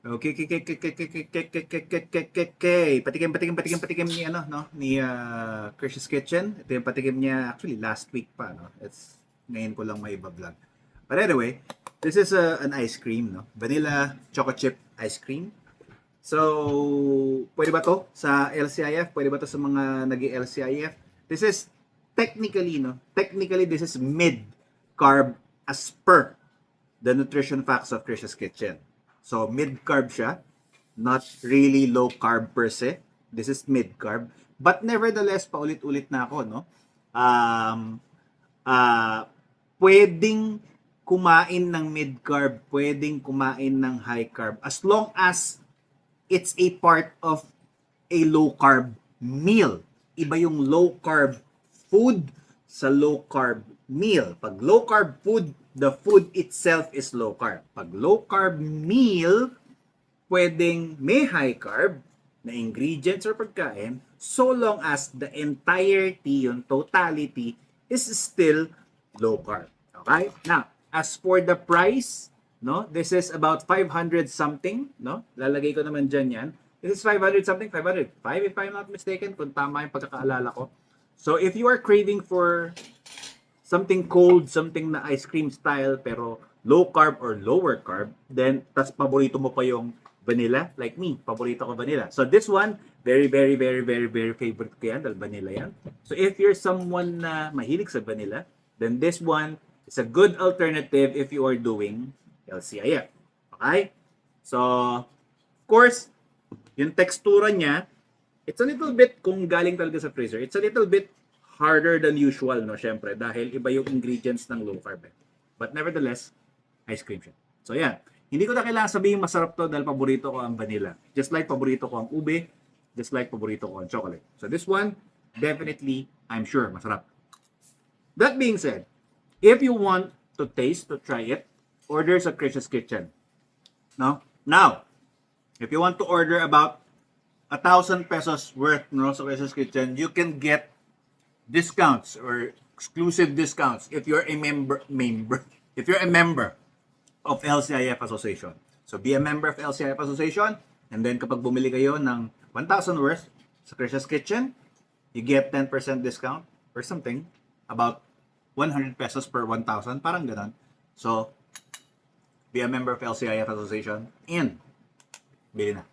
Okay, okay. Patikim ni ano, no? Ni Krish's Kitchen. Ito yung patikim niya actually last week pa, no? It's ngayon ko lang may vlog. But anyway, this is an ice cream, no? Vanilla choco chip ice cream. So, pwede ba to sa LCIF? Pwede ba to sa mga nag-LCIF? This is technically, no? Technically, this is mid-carb as per the nutrition facts of Krish's Kitchen. So, mid-carb siya. Not really low carb per se. This is mid-carb. But nevertheless, paulit-ulit na ako, no? Pwedeng kumain ng mid-carb, pwedeng kumain ng high-carb. As long as it's a part of a low-carb meal. Iba yung low-carb food sa low-carb meal. Pag low-carb food, the food itself is low-carb. Pag low-carb meal, pwedeng may high-carb na ingredients or pagkain so long as the entirety, yung totality, is still low-carb. Okay? Now, as for the price, no, this is about 500 something, no? Lalagay ko naman dyan yan. This is 500 something, 505 if I'm not mistaken, kung tama yung pagkakaalala ko. So, if you are craving for something cold, something na ice cream style, pero low carb or lower carb, then, tas paborito mo pa yung vanilla, like me, paborito ko vanilla. So, this one, very favorite ko yan, dahil vanilla yan. So, if you're someone na mahilig sa vanilla, then this one is a good alternative if you are doing LCIF. Okay? So, of course, yung tekstura niya, it's a little bit, kung galing talaga sa freezer, it's a little bit harder than usual, no? Syempre, dahil iba yung ingredients ng low carb. But nevertheless, ice cream siya. So, yan. Hindi ko na kailangan sabihin masarap to dahil paborito ko ang vanilla. Just like paborito ko ang ube, just like paborito ko ang chocolate. So, this one, definitely, I'm sure, masarap. That being said, if you want to taste, to try it, order sa Krish's Kitchen. No? Now, if you want to order about 1,000 pesos worth, no, sa Krish's Kitchen, you can get discounts or exclusive discounts if you're a member if you're a member of LCIF Association. So be a member of LCIF Association, and then kapag bumili kayo ng 1,000 worth sa Krish's Kitchen, you get 10% discount or something, about 100 pesos per 1,000, parang ganon. So, be a member of LCIF Association and bili na.